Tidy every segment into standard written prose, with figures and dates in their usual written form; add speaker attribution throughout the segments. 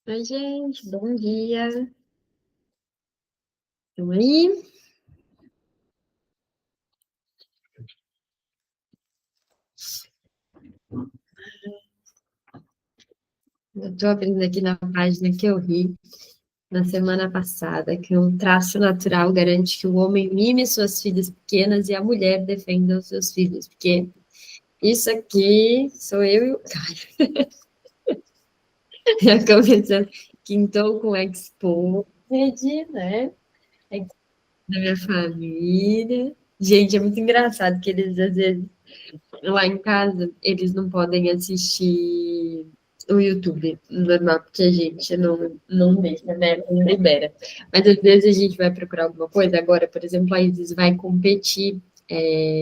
Speaker 1: Oi, gente, bom dia. Estão aí? Eu estou abrindo aqui na página que eu ri na semana passada, que um traço natural garante que o homem mime suas filhas pequenas e a mulher defenda os seus filhos pequenos. Isso aqui sou eu e o Caio. A cabeça quintou com exposed, né? Exposed da minha família. Gente, é muito engraçado que eles, às vezes, lá em casa, eles não podem assistir o YouTube, normal, porque a gente não deixa, né? Não libera. Mas às vezes a gente vai procurar alguma coisa. Agora, por exemplo, a Isis vai competir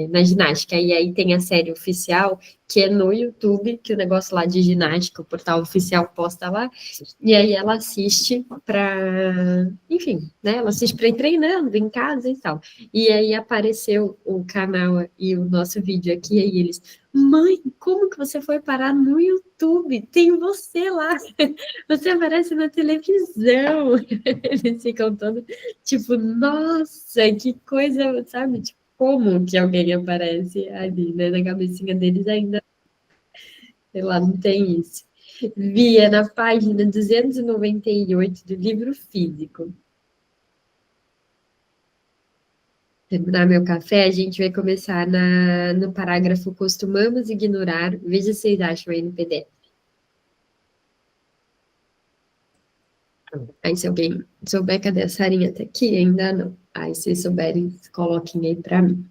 Speaker 1: na ginástica. E aí tem a série oficial, que é no YouTube, que o negócio lá de ginástica, o portal oficial posta lá. E aí ela assiste para, enfim, né? Ela assiste para ir treinando em casa e tal. E aí apareceu o canal e o nosso vídeo aqui, e aí eles, mãe, como que você foi parar no YouTube? Tem você lá, você aparece na televisão. Eles ficam todos, tipo, nossa, que coisa, sabe? Tipo, como que alguém aparece ali, né? Na cabecinha deles ainda, sei lá, não tem isso. Via na página 298 do livro físico. Terminar meu café, a gente vai começar no parágrafo costumamos ignorar. Veja se vocês acham aí no PDF. Aí, se alguém souber, cadê a Sarinha? Tá aqui? Ainda não. Aí, se vocês souberem, coloquem aí para mim.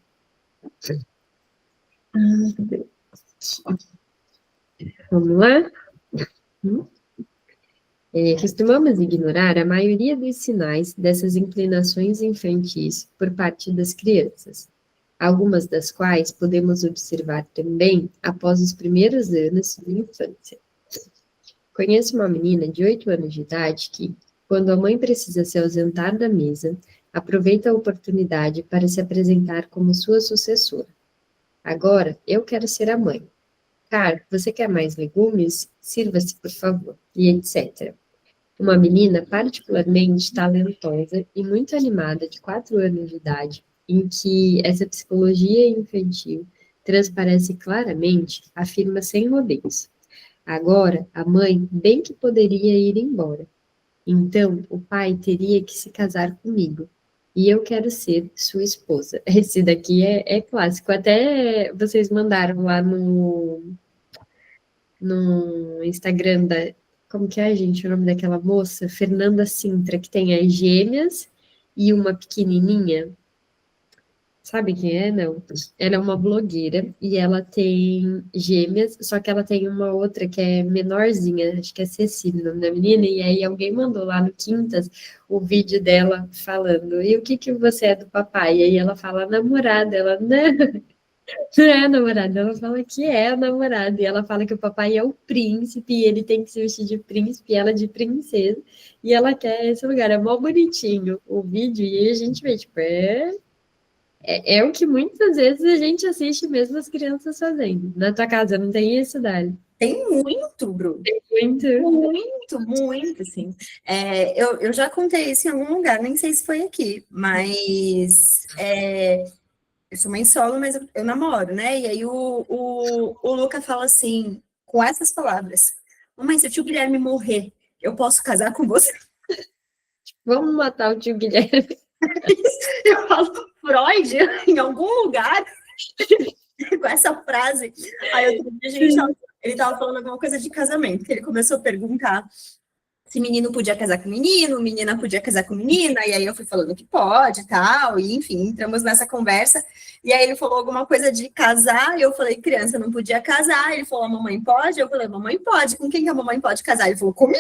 Speaker 1: Vamos lá? Hum? Costumamos ignorar a maioria dos sinais dessas inclinações infantis por parte das crianças, algumas das quais podemos observar também após os primeiros anos de infância. Conheço uma menina de 8 anos de idade que, quando a mãe precisa se ausentar da mesa, aproveita a oportunidade para se apresentar como sua sucessora. Agora, eu quero ser a mãe. Car, você quer mais legumes? Sirva-se, por favor, e etc. Uma menina particularmente talentosa e muito animada, de 4 anos de idade, em que essa psicologia infantil transparece claramente, afirma sem rodeios. Agora, a mãe bem que poderia ir embora. Então, o pai teria que se casar comigo. E eu quero ser sua esposa. Esse daqui é clássico. Até vocês mandaram lá no Instagram da. Como que é, gente? O nome daquela moça? Fernanda Sintra, que tem as gêmeas e uma pequenininha. Sabe quem é? Não. Ela é uma blogueira e ela tem gêmeas, só que ela tem uma outra que é menorzinha, acho que é Cecília, o nome da menina, e aí alguém mandou lá no Quintas o vídeo dela falando, e o que que você é do papai? E aí ela fala namorada, ela, não, não é a namorada, ela fala que é a namorada, e ela fala que o papai é o príncipe, e ele tem que se vestir de príncipe, e ela de princesa, e ela quer esse lugar, é mó bonitinho o vídeo, e aí a gente vê, tipo, é o que muitas vezes a gente assiste mesmo as crianças fazendo. Na tua casa não tem isso, Dali?
Speaker 2: Tem muito, Bruno.
Speaker 1: Muito.
Speaker 2: Muito, muito, assim. Eu já contei isso em algum lugar, nem sei se foi aqui, mas eu sou mãe solo, mas eu namoro, né? E aí o Luca fala assim, com essas palavras: Mamãe, se o tio Guilherme morrer, eu posso casar com você?
Speaker 1: Vamos matar o tio Guilherme.
Speaker 2: Eu falo, Freud, em algum lugar, com essa frase. Aí outro dia ele tava falando alguma coisa de casamento, que ele começou a perguntar se menino podia casar com menino, menina podia casar com menina, e aí eu fui falando que pode e tal, e enfim, entramos nessa conversa, e aí ele falou alguma coisa de casar, e eu falei, criança não podia casar, ele falou, a mamãe pode? Eu falei, mamãe pode, com quem que a mamãe pode casar? Ele falou, comigo,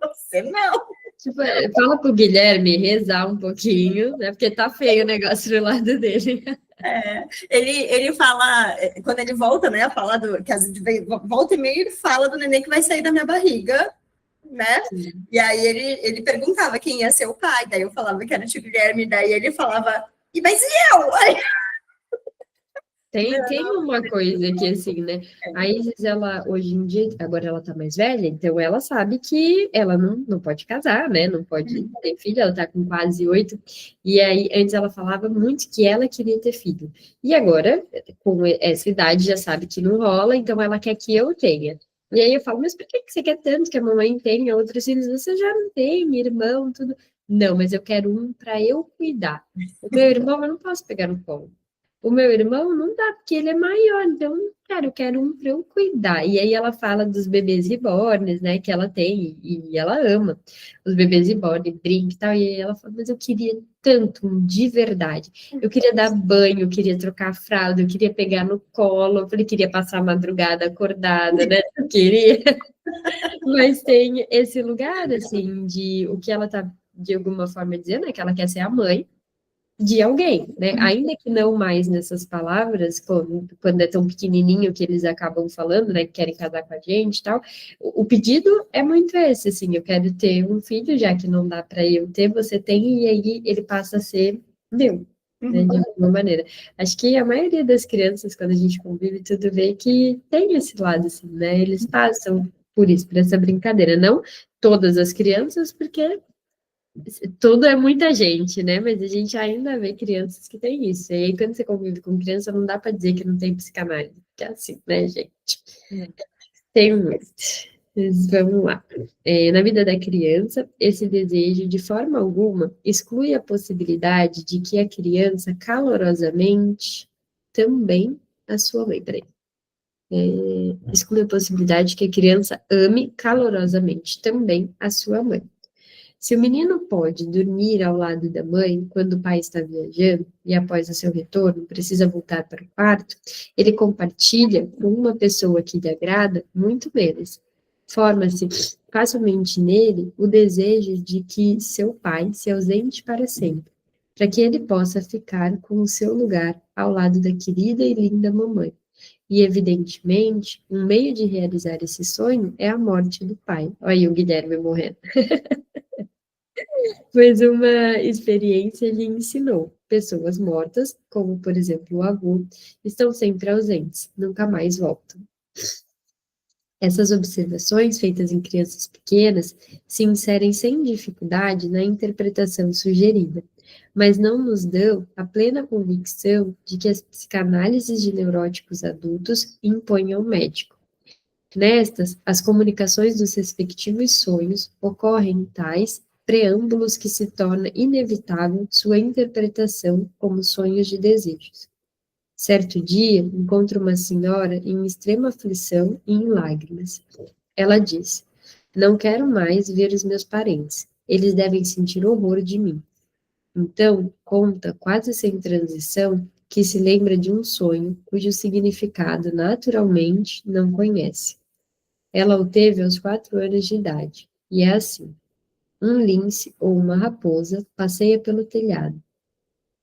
Speaker 2: você não.
Speaker 1: Tipo, fala pro Guilherme rezar um pouquinho, né? Porque tá feio o negócio do lado dele.
Speaker 2: Ele fala, quando ele volta, né, a falar que volta e meia ele fala do neném que vai sair da minha barriga, né?
Speaker 1: Sim.
Speaker 2: E aí ele perguntava quem ia ser o pai, daí eu falava que era o tio Guilherme, daí ele falava, e mas e eu? Aí
Speaker 1: Tem uma coisa que, assim, né? A Isis, ela, hoje em dia, agora ela tá mais velha, então ela sabe que ela não pode casar, né? Não pode ter filho, ela tá com quase 8. E aí, antes ela falava muito que ela queria ter filho. E agora, com essa idade, já sabe que não rola, então ela quer que eu tenha. E aí eu falo, mas por que que você quer tanto que a mamãe tenha outros filhos? Você já não tem, irmão, tudo. Não, mas eu quero um para eu cuidar. O meu irmão eu não posso pegar no colo. O meu irmão não dá, porque ele é maior, então, cara, eu quero um para eu cuidar. E aí ela fala dos bebês reborns, né, que ela tem, e ela ama os bebês reborn, brinca e tal, e aí ela fala, mas eu queria tanto, um de verdade. Eu queria dar banho, eu queria trocar a fralda, eu queria pegar no colo, eu falei, queria passar a madrugada acordada, né, eu queria. Mas tem esse lugar, assim, de o que ela tá, de alguma forma, dizendo, é que ela quer ser a mãe, de alguém, né? Ainda que não mais nessas palavras, quando é tão pequenininho que eles acabam falando, né, que querem casar com a gente e tal, o pedido é muito esse, assim, eu quero ter um filho, já que não dá para eu ter, você tem, e aí ele passa a ser meu, né, de alguma maneira. Acho que a maioria das crianças, quando a gente convive, tudo vê que tem esse lado, assim, né? Eles passam por isso, por essa brincadeira. Não todas as crianças, porque tudo é muita gente, né? Mas a gente ainda vê crianças que têm isso. E aí, quando você convive com criança, não dá para dizer que não tem psicanálise. Que é assim, né, gente? Tem muito. Mas vamos lá. Na vida da criança, esse desejo, de forma alguma, exclui a possibilidade de que a criança calorosamente também a sua mãe. Peraí. Exclui a possibilidade de que a criança ame calorosamente também a sua mãe. Se o menino pode dormir ao lado da mãe quando o pai está viajando e após o seu retorno precisa voltar para o quarto, ele compartilha com uma pessoa que lhe agrada muito menos. Forma-se facilmente nele o desejo de que seu pai se ausente para sempre, para que ele possa ficar com o seu lugar ao lado da querida e linda mamãe. E, evidentemente, um meio de realizar esse sonho é a morte do pai. Olha aí o Guilherme morrendo. Pois uma experiência lhe ensinou. Pessoas mortas, como por exemplo o avô, estão sempre ausentes, nunca mais voltam. Essas observações, feitas em crianças pequenas, se inserem sem dificuldade na interpretação sugerida, mas não nos dão a plena convicção de que as psicanálises de neuróticos adultos impõem ao médico. Nestas, as comunicações dos respectivos sonhos ocorrem tais preâmbulos que se torna inevitável sua interpretação como sonhos de desejos. Certo dia, encontro uma senhora em extrema aflição e em lágrimas. Ela diz: não quero mais ver os meus parentes. Eles devem sentir horror de mim. Então, conta, quase sem transição, que se lembra de um sonho cujo significado naturalmente não conhece. Ela o teve aos 4 anos de idade, e é assim: um lince ou uma raposa passeia pelo telhado.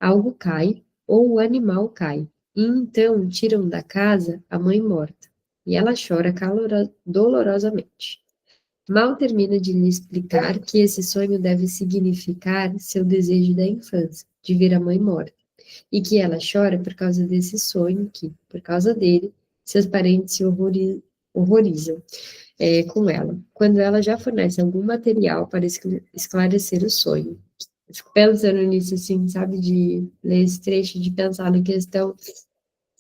Speaker 1: Algo cai, ou o animal cai, e então tiram da casa a mãe morta, e ela chora dolorosamente. Mal termina de lhe explicar que esse sonho deve significar seu desejo da infância, de ver a mãe morta, e que ela chora por causa desse sonho que, por causa dele, seus parentes se horrorizam com ela, quando ela já fornece algum material para esclarecer o sonho. Eu fico pensando nisso, assim, sabe, de ler esse trecho, de pensar na questão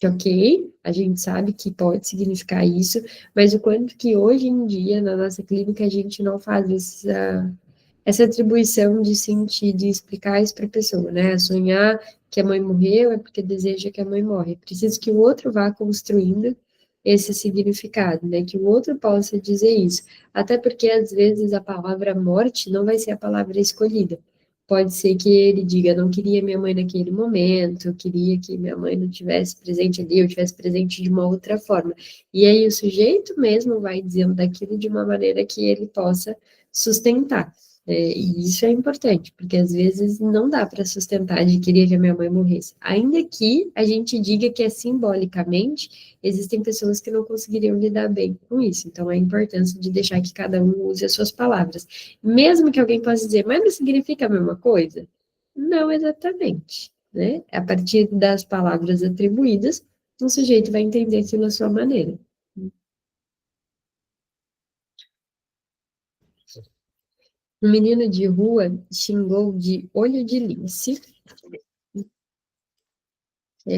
Speaker 1: que, ok, a gente sabe que pode significar isso, mas o quanto que hoje em dia, na nossa clínica, a gente não faz essa atribuição de sentir, de explicar isso para a pessoa, né? Sonhar que a mãe morreu é porque deseja que a mãe morre. É preciso que o outro vá construindo esse significado, né? Que o outro possa dizer isso. Até porque, às vezes, a palavra morte não vai ser a palavra escolhida. Pode ser que ele diga, não queria minha mãe naquele momento, eu queria que minha mãe não tivesse presente ali, eu tivesse presente de uma outra forma. E aí o sujeito mesmo vai dizendo daquilo de uma maneira que ele possa sustentar. E isso é importante, porque às vezes não dá para sustentar de querer que a minha mãe morresse. Ainda que a gente diga que é simbolicamente, existem pessoas que não conseguiriam lidar bem com isso. Então, a importância de deixar que cada um use as suas palavras. Mesmo que alguém possa dizer, mas não significa a mesma coisa? Não exatamente, né? A partir das palavras atribuídas, o sujeito vai entender aquilo à sua maneira. Um menino de rua xingou de olho de lince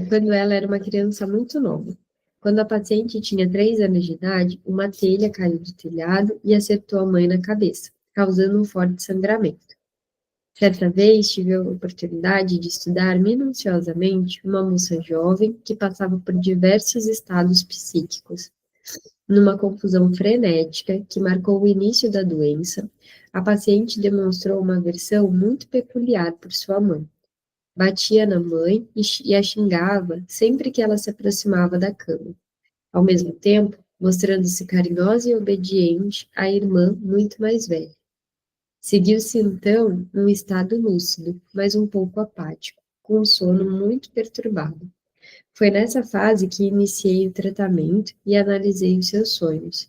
Speaker 1: quando ela era uma criança muito nova. Quando a paciente tinha 3 anos de idade, uma telha caiu do telhado e acertou a mãe na cabeça, causando um forte sangramento. Certa vez tive a oportunidade de estudar minuciosamente uma moça jovem que passava por diversos estados psíquicos. Numa confusão frenética que marcou o início da doença, a paciente demonstrou uma aversão muito peculiar por sua mãe. Batia na mãe e a xingava sempre que ela se aproximava da cama, ao mesmo tempo mostrando-se carinhosa e obediente à irmã muito mais velha. Seguiu-se então um estado lúcido, mas um pouco apático, com um sono muito perturbado. Foi nessa fase que iniciei o tratamento e analisei os seus sonhos.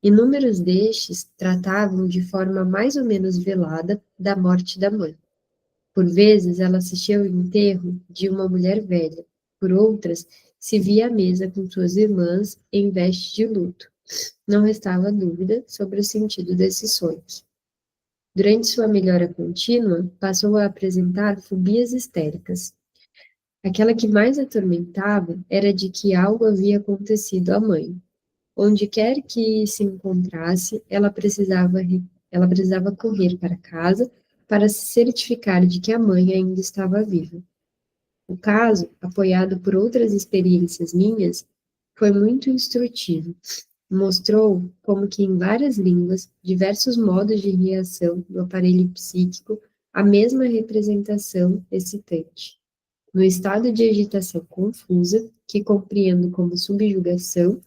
Speaker 1: Inúmeros destes tratavam de forma mais ou menos velada da morte da mãe. Por vezes ela assistia ao enterro de uma mulher velha, por outras se via à mesa com suas irmãs em veste de luto. Não restava dúvida sobre o sentido desses sonhos. Durante sua melhora contínua, passou a apresentar fobias histéricas. Aquela que mais atormentava era de que algo havia acontecido à mãe. Onde quer que se encontrasse, ela precisava correr para casa para se certificar de que a mãe ainda estava viva. O caso, apoiado por outras experiências minhas, foi muito instrutivo. Mostrou como que em várias línguas, diversos modos de reação do aparelho psíquico, a mesma representação excitante. No estado de agitação confusa, que compreendo como subjugação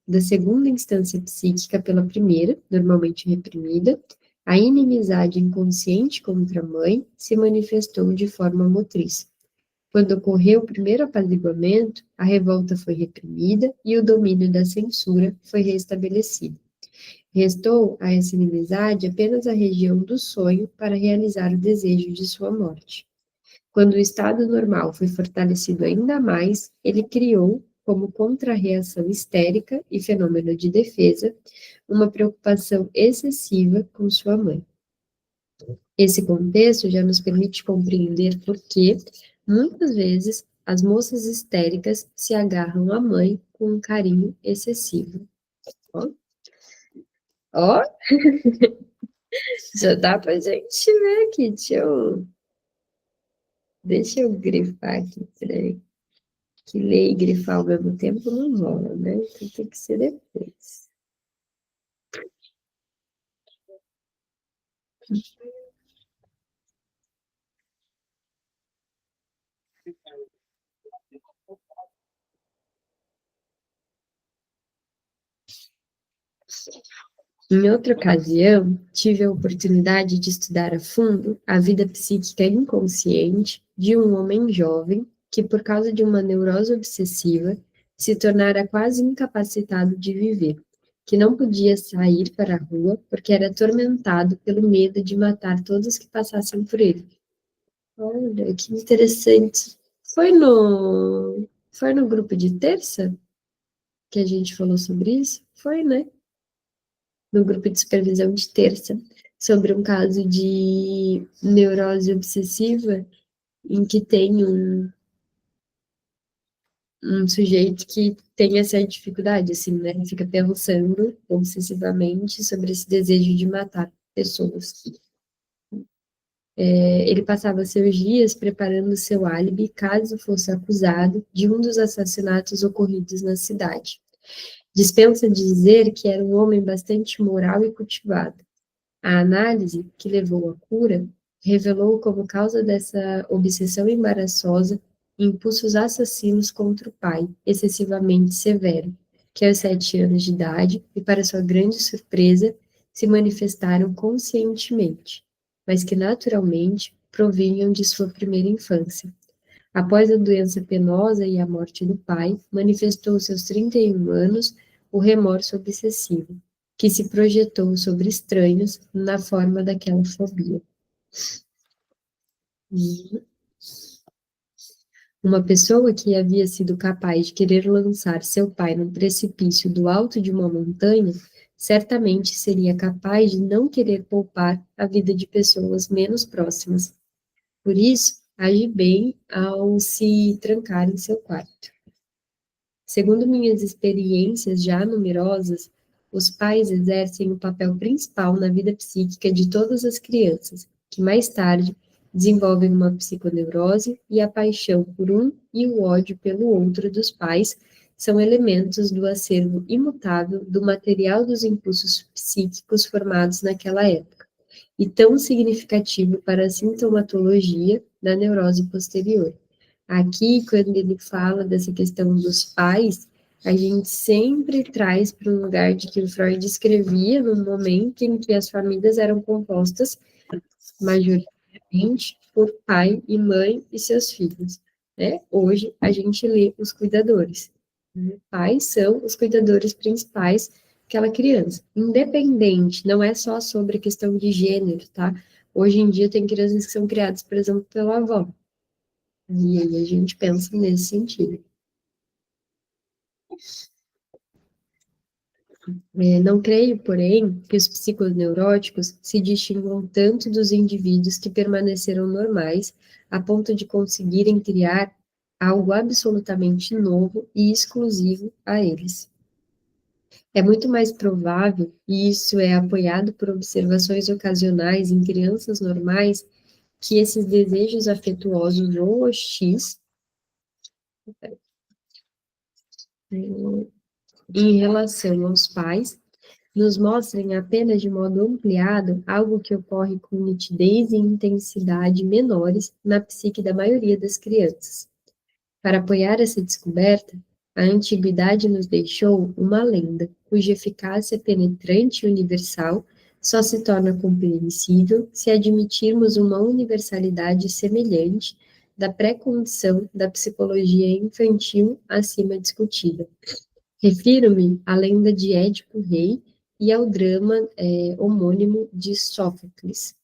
Speaker 1: da segunda instância psíquica pela primeira, normalmente reprimida, a inimizade inconsciente contra a mãe se manifestou de forma motriz. Quando ocorreu o primeiro apaziguamento, a revolta foi reprimida e o domínio da censura foi restabelecido. Restou a essa inimizade apenas a região do sonho para realizar o desejo de sua morte. Quando o estado normal foi fortalecido ainda mais, ele criou, como contrarreação histérica e fenômeno de defesa, uma preocupação excessiva com sua mãe. Esse contexto já nos permite compreender por que, muitas vezes, as moças histéricas se agarram à mãe com um carinho excessivo. Ó, ó, já dá pra gente ver aqui. Deixa eu grifar aqui, peraí. Que ler e grifar ao mesmo tempo não rola, né? Então tem que ser depois. Em outra ocasião, tive a oportunidade de estudar a fundo a vida psíquica inconsciente de um homem jovem que, por causa de uma neurose obsessiva, se tornara quase incapacitado de viver, que não podia sair para a rua porque era atormentado pelo medo de matar todos que passassem por ele. Olha, que interessante. Foi no grupo de terça que a gente falou sobre isso? Foi, né? No grupo de supervisão de terça, sobre um caso de neurose obsessiva, em que tem um sujeito que tem essa dificuldade, assim, né? Fica pensando obsessivamente sobre esse desejo de matar pessoas. Ele passava seus dias preparando seu álibi caso fosse acusado de um dos assassinatos ocorridos na cidade. Dispensa dizer que era um homem bastante moral e cultivado. A análise, que levou à cura, revelou como causa dessa obsessão embaraçosa impulsos assassinos contra o pai, excessivamente severo, que aos 7 anos de idade, e para sua grande surpresa, se manifestaram conscientemente, mas que naturalmente provinham de sua primeira infância. Após a doença penosa e a morte do pai, manifestou-se aos 31 anos o remorso obsessivo, que se projetou sobre estranhos na forma daquela fobia. Uma pessoa que havia sido capaz de querer lançar seu pai num precipício do alto de uma montanha, certamente seria capaz de não querer poupar a vida de pessoas menos próximas. Por isso, age bem ao se trancar em seu quarto. Segundo minhas experiências já numerosas, os pais exercem o papel principal na vida psíquica de todas as crianças, que mais tarde desenvolvem uma psiconeurose e a paixão por um e o ódio pelo outro dos pais são elementos do acervo imutável do material dos impulsos psíquicos formados naquela época, e tão significativo para a sintomatologia da neurose posterior. Aqui, quando ele fala dessa questão dos pais, a gente sempre traz para um lugar de que o Freud escrevia no momento em que as famílias eram compostas majoritariamente por pai e mãe e seus filhos. Né? Hoje, a gente lê os cuidadores. Pais são os cuidadores principais daquela criança. Independente, não é só sobre a questão de gênero, tá? Hoje em dia tem crianças que são criadas, por exemplo, pela avó. E aí a gente pensa nesse sentido. Não creio, porém, que os psiconeuróticos se distinguam tanto dos indivíduos que permaneceram normais a ponto de conseguirem criar algo absolutamente novo e exclusivo a eles. É muito mais provável, e isso é apoiado por observações ocasionais em crianças normais, que esses desejos afetuosos ou hostis em relação aos pais nos mostrem apenas de modo ampliado algo que ocorre com nitidez e intensidade menores na psique da maioria das crianças. Para apoiar essa descoberta, a antiguidade nos deixou uma lenda, cuja eficácia penetrante e universal só se torna compreensível se admitirmos uma universalidade semelhante da pré-condição da psicologia infantil acima discutida. Refiro-me à lenda de Édipo Rei e ao drama homônimo de Sófocles.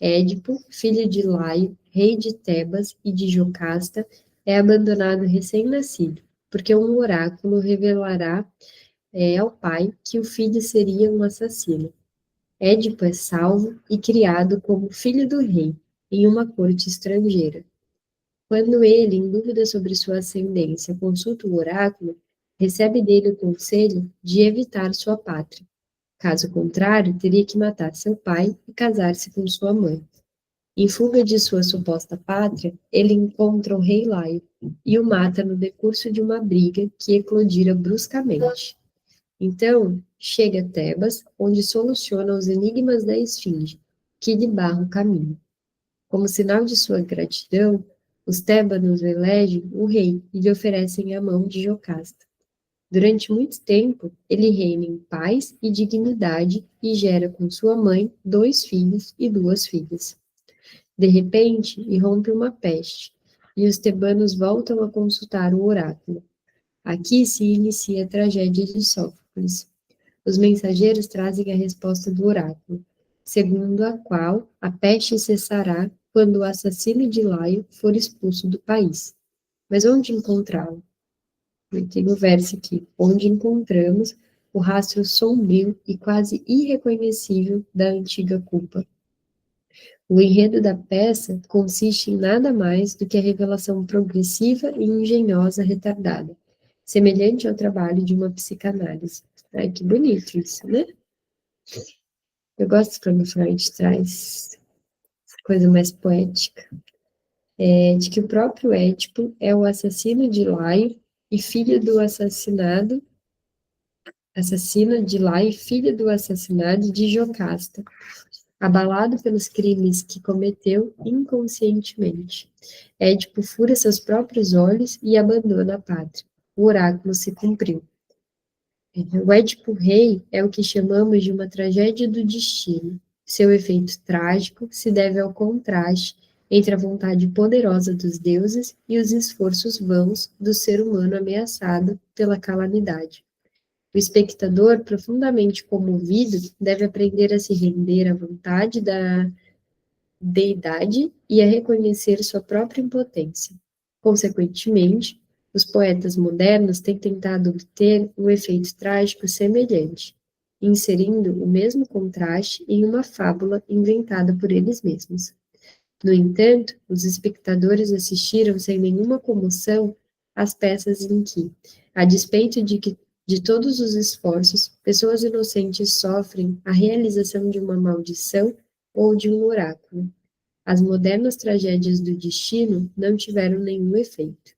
Speaker 1: Édipo, filho de Laio, rei de Tebas e de Jocasta, é abandonado recém-nascido, porque um oráculo revelará ao pai que o filho seria um assassino. Édipo é salvo e criado como filho do rei, em uma corte estrangeira. Quando ele, em dúvida sobre sua ascendência, consulta o oráculo, recebe dele o conselho de evitar sua pátria. Caso contrário, teria que matar seu pai e casar-se com sua mãe. Em fuga de sua suposta pátria, ele encontra o rei Laio e o mata no decurso de uma briga que eclodira bruscamente. Então, chega a Tebas, onde soluciona os enigmas da esfinge, que lhe barra o caminho. Como sinal de sua gratidão, os tébanos elegem o rei e lhe oferecem a mão de Jocasta. Durante muito tempo, ele reina em paz e dignidade e gera com sua mãe 2 filhos e 2 filhas. De repente, irrompe uma peste, e os tebanos voltam a consultar o oráculo. Aqui se inicia a tragédia de Sófocles. Os mensageiros trazem a resposta do oráculo, segundo a qual a peste cessará quando o assassino de Laio for expulso do país. Mas onde encontrá-lo? Tem o verso aqui, onde encontramos o rastro sombrio e quase irreconhecível da antiga culpa. O enredo da peça consiste em nada mais do que a revelação progressiva e engenhosa retardada, semelhante ao trabalho de uma psicanálise. Ai, que bonito isso, né? Eu gosto quando Freud traz coisa mais poética. De que o próprio Édipo é o assassino de Laio e filho do assassino de Laio e filho do assassinado de Jocasta, abalado pelos crimes que cometeu inconscientemente. Édipo fura seus próprios olhos e abandona a pátria. O oráculo se cumpriu. O Édipo Rei é o que chamamos de uma tragédia do destino. Seu efeito trágico se deve ao contraste entre a vontade poderosa dos deuses e os esforços vãos do ser humano ameaçado pela calamidade. O espectador, profundamente comovido, deve aprender a se render à vontade da deidade e a reconhecer sua própria impotência. Consequentemente, os poetas modernos têm tentado obter um efeito trágico semelhante, inserindo o mesmo contraste em uma fábula inventada por eles mesmos. No entanto, os espectadores assistiram sem nenhuma comoção às peças em que, a despeito de todos os esforços, pessoas inocentes sofrem a realização de uma maldição ou de um oráculo. As modernas tragédias do destino não tiveram nenhum efeito.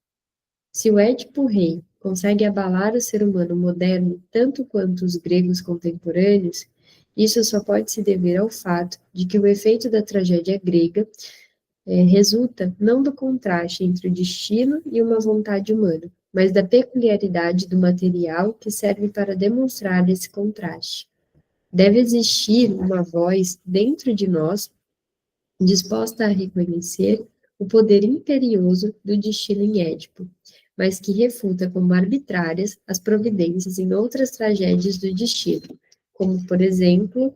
Speaker 1: Se o Édipo Rei consegue abalar o ser humano moderno tanto quanto os gregos contemporâneos, isso só pode se dever ao fato de que o efeito da tragédia grega resulta não do contraste entre o destino e uma vontade humana, mas da peculiaridade do material que serve para demonstrar esse contraste. Deve existir uma voz dentro de nós disposta a reconhecer o poder imperioso do destino em Édipo, mas que refuta como arbitrárias as providências em outras tragédias do destino, como, por exemplo,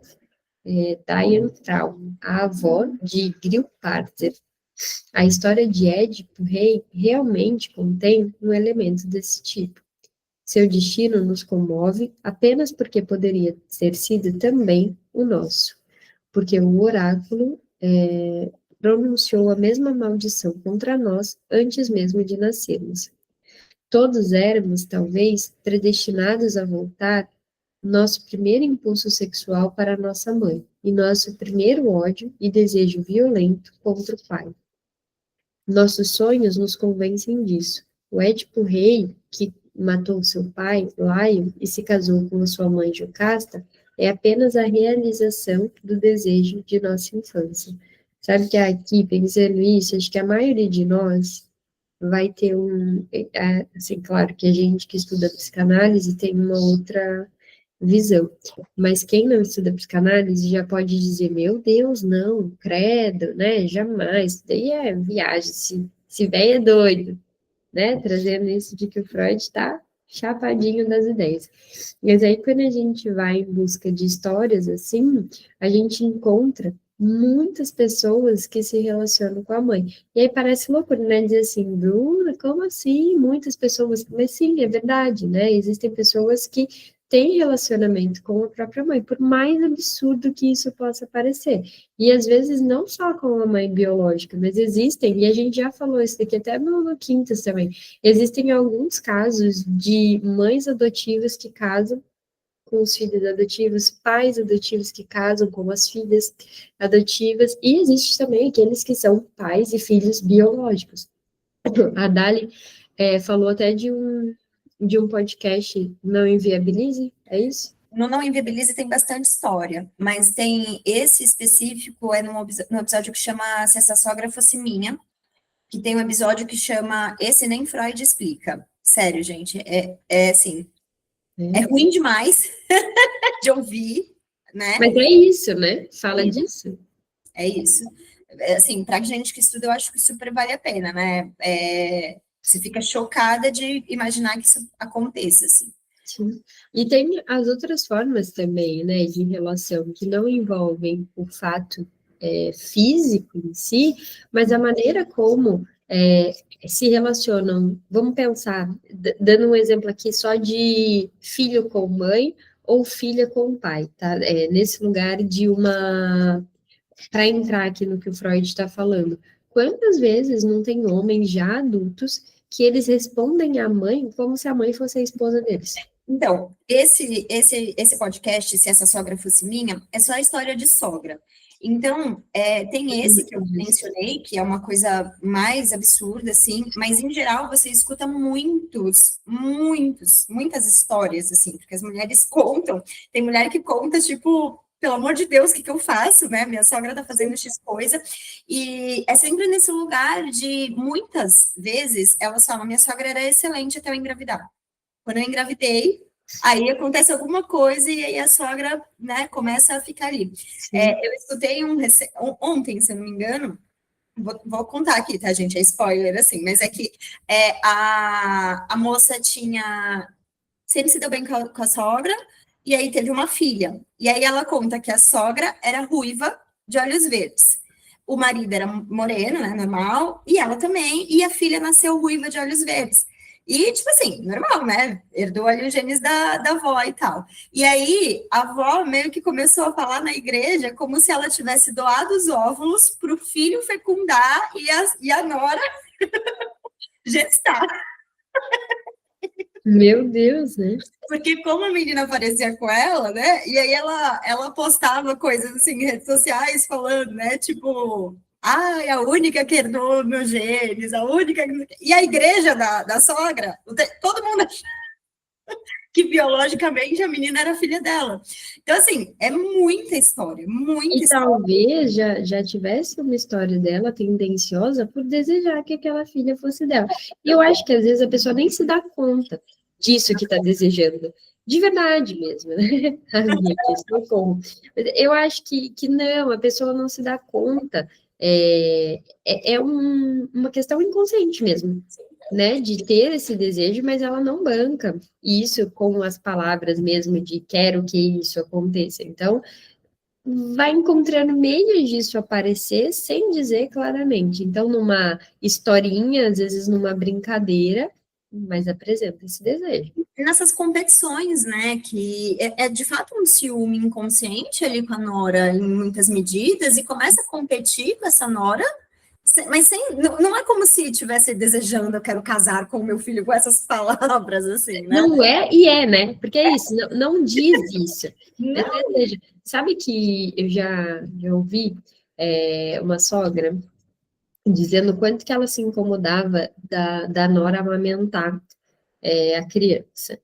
Speaker 1: Dian Traum, a avó de Grillparzer. A história de Édipo Rei realmente contém um elemento desse tipo. Seu destino nos comove apenas porque poderia ter sido também o nosso, porque o oráculo pronunciou a mesma maldição contra nós antes mesmo de nascermos. Todos éramos, talvez, predestinados a voltar nosso primeiro impulso sexual para nossa mãe, e nosso primeiro ódio e desejo violento contra o pai. Nossos sonhos nos convencem disso. O Édipo Rei, que matou seu pai, Laio, e se casou com a sua mãe Jocasta, é apenas a realização do desejo de nossa infância. Sabe que aqui, pensando isso, acho que a maioria de nós vai ter assim, claro que a gente que estuda psicanálise tem uma outra visão, mas quem não estuda psicanálise já pode dizer, meu Deus, não, credo, né, jamais, isso daí é viagem, se véio é doido, né, trazendo isso de que o Freud está chapadinho das ideias. Mas aí, quando a gente vai em busca de histórias assim, a gente encontra muitas pessoas que se relacionam com a mãe. E aí parece loucura, né? Dizer assim, Bruna, como assim? Muitas pessoas. Mas sim, é verdade, né? Existem pessoas que têm relacionamento com a própria mãe, por mais absurdo que isso possa parecer. E às vezes não só com a mãe biológica, mas existem, e a gente já falou isso daqui até no Quintas também, existem alguns casos de mães adotivas que casam com os filhos adotivos, pais adotivos que casam com as filhas adotivas, e existe também aqueles que são pais e filhos biológicos. A Dali falou até de um podcast, Não Inviabilize, é isso?
Speaker 2: No Não Inviabilize tem bastante história, mas tem esse específico, é no episódio que chama Se Essa Sogra Fosse Minha, que tem um episódio que chama Esse Nem Freud Explica. Sério, gente, assim, é ruim demais de ouvir, né?
Speaker 1: Mas é isso, né? Fala disso.
Speaker 2: É isso. Assim, para gente que estuda, eu acho que super vale a pena, né? Você fica chocada de imaginar que isso aconteça, assim.
Speaker 1: Sim. E tem as outras formas também, né, de relação que não envolvem o fato físico em si, mas a maneira como se relacionam. Vamos pensar, dando um exemplo aqui só de filho com mãe ou filha com pai, tá? Nesse lugar de uma. Para entrar aqui no que o Freud está falando. Quantas vezes não tem homens já adultos que eles respondem à mãe como se a mãe fosse a esposa deles?
Speaker 2: Então, esse podcast, Se Essa Sogra Fosse Minha, é só a história de sogra. Então, tem esse que eu mencionei, que é uma coisa mais absurda, assim, mas em geral você escuta muitas histórias, assim, porque as mulheres contam. Tem mulher que conta, tipo, pelo amor de Deus, o que eu faço, né? Minha sogra tá fazendo X coisa. E é sempre nesse lugar de, muitas vezes, elas falam, minha sogra era excelente até eu engravidar. Quando eu engravidei, aí acontece alguma coisa e aí a sogra, né, começa a ficar ali. Eu escutei ontem, se eu não me engano, vou contar aqui, tá, gente? É spoiler, assim, mas é que a moça sempre se deu bem com a sogra, e aí teve uma filha. E aí ela conta que a sogra era ruiva, de olhos verdes. o marido era moreno, né, normal, e ela também, e a filha nasceu ruiva de olhos verdes. E, tipo assim, normal, né? Herdou ali os genes da avó e tal. E aí, a avó meio que começou a falar na igreja como se ela tivesse doado os óvulos para o filho fecundar e a nora gestar.
Speaker 1: Meu Deus, né?
Speaker 2: Porque como a menina aparecia com ela, né? E aí ela postava coisas assim em redes sociais falando, né? Tipo, ai, a única que herdou meus genes, a única. E a igreja da sogra, todo mundo que biologicamente a menina era filha dela. Então, assim, é muita história, muita
Speaker 1: E
Speaker 2: história.
Speaker 1: talvez já tivesse uma história dela tendenciosa por desejar que aquela filha fosse dela. E eu acho que às vezes a pessoa nem se dá conta disso que está desejando. De verdade mesmo, né? A minha questão como. Eu acho que não, a pessoa não se dá conta. Uma questão inconsciente mesmo, né? De ter esse desejo, mas ela não banca isso com as palavras mesmo de quero que isso aconteça. Então, vai encontrando meios disso aparecer sem dizer claramente. Então, numa historinha, às vezes numa brincadeira, mas apresenta esse desejo.
Speaker 2: Nessas competições, né, que é de fato um ciúme inconsciente ali com a nora em muitas medidas, e começa a competir com essa nora, mas não é como se estivesse desejando, eu quero casar com o meu filho com essas palavras, assim, né?
Speaker 1: Não é e é, né? Porque é isso, não diz isso.
Speaker 2: Não.
Speaker 1: Sabe que eu já ouvi uma sogra dizendo o quanto que ela se incomodava da nora amamentar a criança.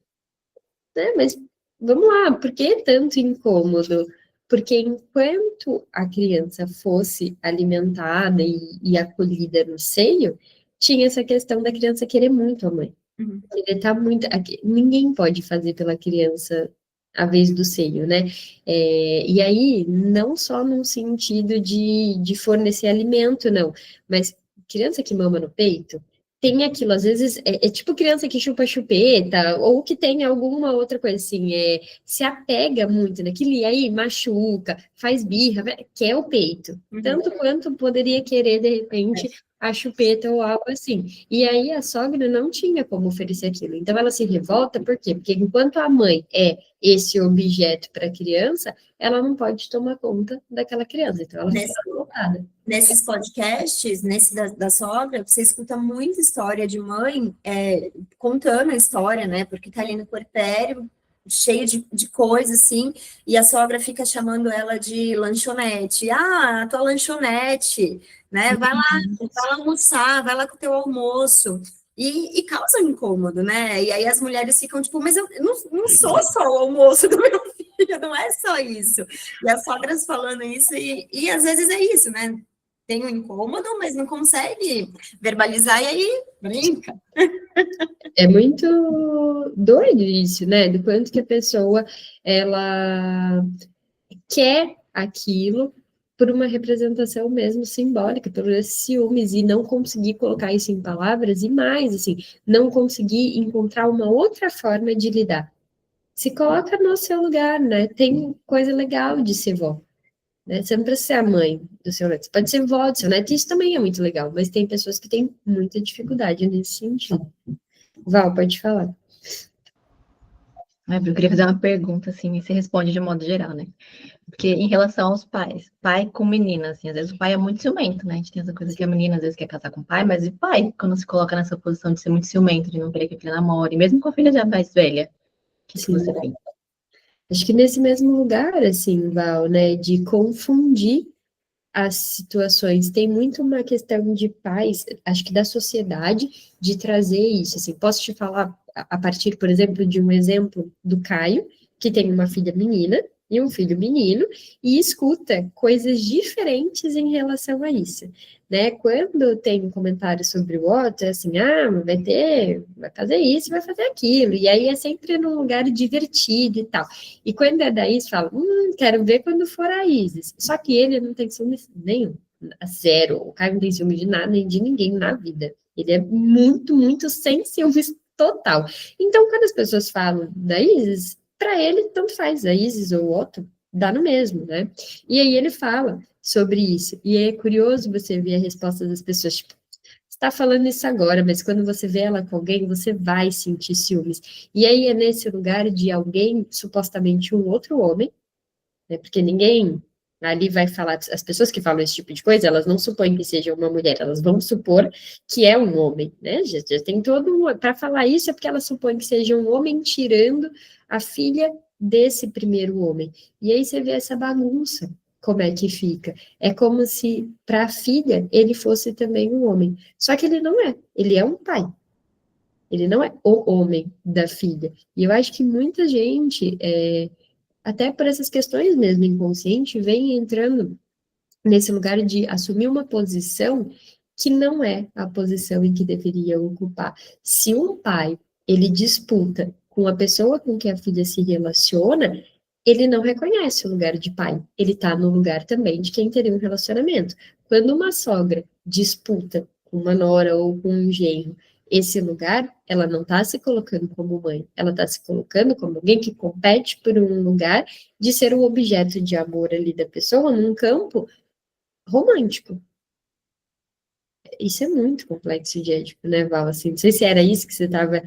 Speaker 1: Né? Mas vamos lá, por que tanto incômodo? Porque enquanto a criança fosse alimentada e acolhida no seio, tinha essa questão da criança querer muito a mãe.
Speaker 2: Uhum.
Speaker 1: Ele tá muito. Ninguém pode fazer pela criança a vez do seio, né? E aí, não só num sentido de fornecer alimento, não, mas criança que mama no peito tem aquilo, às vezes, é tipo criança que chupa chupeta, ou que tem alguma outra coisa assim, se apega muito naquilo, e aí machuca, faz birra, quer o peito. Tanto quanto poderia querer, de repente, a chupeta ou algo assim. E aí a sogra não tinha como oferecer aquilo. Então ela se revolta, por quê? Porque enquanto a mãe é esse objeto para a criança, ela não pode tomar conta daquela criança. Então ela fica revoltada.
Speaker 2: Nesses podcasts, nesse da sogra, você escuta muita história de mãe contando a história, né? Porque tá ali no puerpério, cheio de coisa, assim, e a sogra fica chamando ela de lanchonete. Ah, a tua lanchonete, né? Vai lá almoçar, vai lá com o teu almoço. E causa um incômodo, né? E aí as mulheres ficam tipo, mas eu não sou só o almoço do meu filho, não é só isso. E as sogras falando isso, e às vezes é isso, né? Tem um incômodo, mas não consegue verbalizar, e aí brinca.
Speaker 1: É muito doido isso, né? Do quanto que a pessoa, ela quer aquilo por uma representação mesmo simbólica, por esses ciúmes, e não conseguir colocar isso em palavras, e mais, assim, não conseguir encontrar uma outra forma de lidar. Se coloca no seu lugar, né? Tem coisa legal de ser vó, né? Você não precisa ser a mãe do seu neto, você pode ser vó do seu neto, isso também é muito legal, mas tem pessoas que têm muita dificuldade nesse sentido. Val, pode falar.
Speaker 3: Eu queria fazer uma pergunta, assim, e você responde de modo geral, né? Porque em relação aos pais, pai com menina, assim, às vezes o pai é muito ciumento, né? A gente tem essa coisa que a menina às vezes quer casar com o pai, mas e pai, quando se coloca nessa posição de ser muito ciumento, de não querer que a filha namore, mesmo com a filha já mais velha, o que você pensa?
Speaker 1: Acho que nesse mesmo lugar, assim, Val, né, de confundir as situações, tem muito uma questão de pais, acho que da sociedade, de trazer isso, assim, posso te falar a partir, por exemplo, de um exemplo do Caio, que tem uma filha menina e um filho menino, e escuta coisas diferentes em relação a isso, né, quando tem um comentário sobre o outro, é assim, vai fazer isso, vai fazer aquilo, e aí é sempre num lugar divertido e tal, e quando é da Isis, fala, quero ver quando for a Isis, só que ele não tem ciúme nenhum, zero, o Caio não tem ciúme de nada, nem de ninguém na vida, ele é muito, muito sem ciúmes total. Então, quando as pessoas falam da Isis, para ele, tanto faz, a Isis ou o outro, dá no mesmo, né? E aí ele fala sobre isso. E é curioso você ver a resposta das pessoas, tipo, você está falando isso agora, mas quando você vê ela com alguém, você vai sentir ciúmes. E aí é nesse lugar de alguém, supostamente um outro homem, né? Porque ninguém ali vai falar, as pessoas que falam esse tipo de coisa, elas não supõem que seja uma mulher, elas vão supor que é um homem, né? Já tem todo para falar isso é porque elas supõem que seja um homem tirando a filha desse primeiro homem. E aí você vê essa bagunça, como é que fica? É como se para a filha ele fosse também um homem. Só que ele não é, ele é um pai. Ele não é o homem da filha. E eu acho que muita gente até por essas questões mesmo inconsciente, vem entrando nesse lugar de assumir uma posição que não é a posição em que deveria ocupar. Se um pai, ele disputa com a pessoa com que a filha se relaciona, ele não reconhece o lugar de pai, ele está no lugar também de quem teria um relacionamento. Quando uma sogra disputa com uma nora ou com um genro esse lugar, ela não está se colocando como mãe, ela está se colocando como alguém que compete por um lugar de ser o objeto de amor ali da pessoa num campo romântico. Isso é muito complexo de ético, né, Val? Assim, não sei se era isso que você estava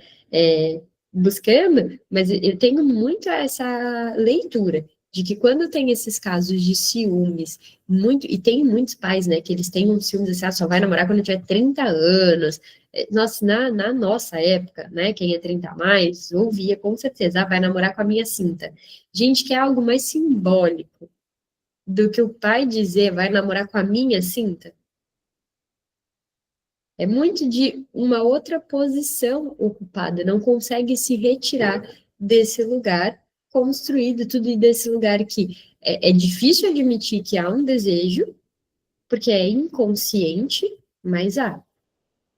Speaker 1: buscando, mas eu tenho muito essa leitura de que quando tem esses casos de ciúmes, muito, e tem muitos pais, né, que eles têm um ciúmes assim, só vai namorar quando tiver 30 anos. Nossa, na nossa época, né, quem é 30 a mais, ouvia com certeza, vai namorar com a minha cinta. Gente, que é algo mais simbólico do que o pai dizer, vai namorar com a minha cinta. É muito de uma outra posição ocupada, não consegue se retirar desse lugar construído, tudo e desse lugar que é difícil admitir que há um desejo, porque é inconsciente, mas há.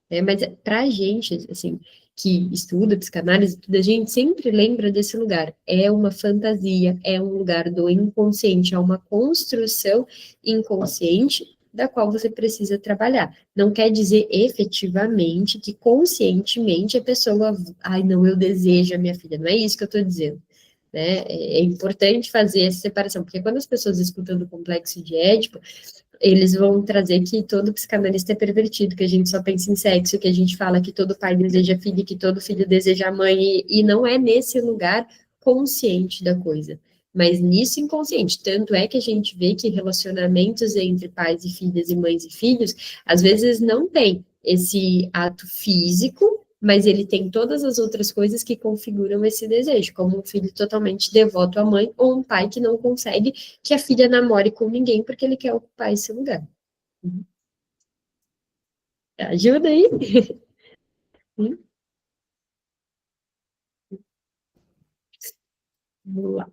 Speaker 1: Mas para a gente, assim, que estuda psicanálise, tudo, a gente sempre lembra desse lugar. É uma fantasia, é um lugar do inconsciente, é uma construção inconsciente da qual você precisa trabalhar. Não quer dizer efetivamente que conscientemente a pessoa, ai, não, eu desejo a minha filha. Não é isso que eu estou dizendo. Né? É importante fazer essa separação, porque quando as pessoas escutam do complexo de Édipo, eles vão trazer que todo psicanalista é pervertido, que a gente só pensa em sexo, que a gente fala que todo pai deseja filho, que todo filho deseja mãe, e não é nesse lugar consciente da coisa, mas nisso inconsciente. Tanto é que a gente vê que relacionamentos entre pais e filhas e mães e filhos, às vezes não tem esse ato físico, mas ele tem todas as outras coisas que configuram esse desejo, como um filho totalmente devoto à mãe, ou um pai que não consegue que a filha namore com ninguém porque ele quer ocupar esse lugar. Ajuda aí? Vamos lá.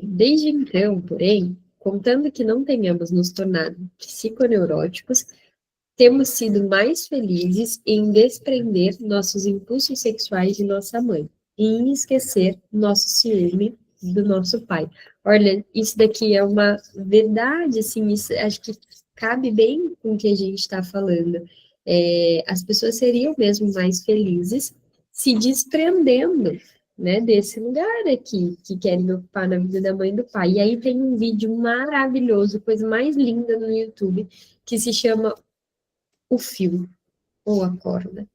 Speaker 1: Desde então, porém, contando que não tenhamos nos tornado psiconeuróticos, temos sido mais felizes em desprender nossos impulsos sexuais de nossa mãe e em esquecer nosso ciúme do nosso pai. Olha, isso daqui é uma verdade, assim, isso, acho que cabe bem com o que a gente está falando. As pessoas seriam mesmo mais felizes se desprendendo, né, desse lugar aqui que querem ocupar na vida da mãe e do pai. E aí tem um vídeo maravilhoso, coisa mais linda no YouTube, que se chama O Fio ou a Corda.